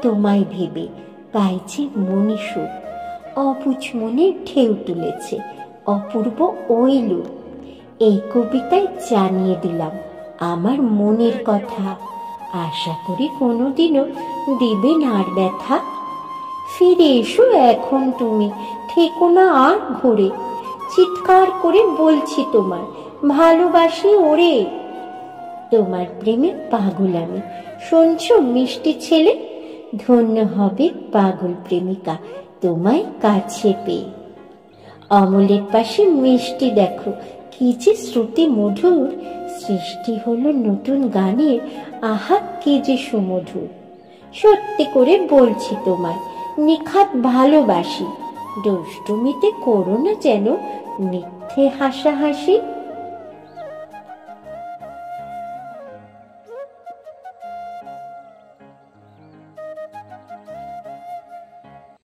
তোমায় ভেবে গাইছে মনে সুখ, অবুঝ মনে ঢেউ তুলেছে অপূর্ব ওই লোক। এই কবিতায় জানিয়ে দিলাম আমার মনের কথা, আশা করি কোনোদিনও দেবে না আর ব্যথা। ফিরে এসো এখন তুমি, থেকো না আর ঘুরে, চিৎকার করে বলছি তোমার ভালোবাসি ওরে। তোমার প্রেমে পাগল আমি, শুনছো মিষ্টি ছেলে, ধন্য হবে পাগল প্রেমিকা তোমায় কাছে পেয়ে। অমলের পাশে মিষ্টি দেখো কি যে শ্রুতি মধুর, সৃষ্টি হলো নতুন গানের, আহা কি যে সুমধুর। সত্যি করে বলছি তোমায় নিখাত ভালোবাসি, দুষ্টুমিতে করো না যেন মিথ্যে হাসাহাসি।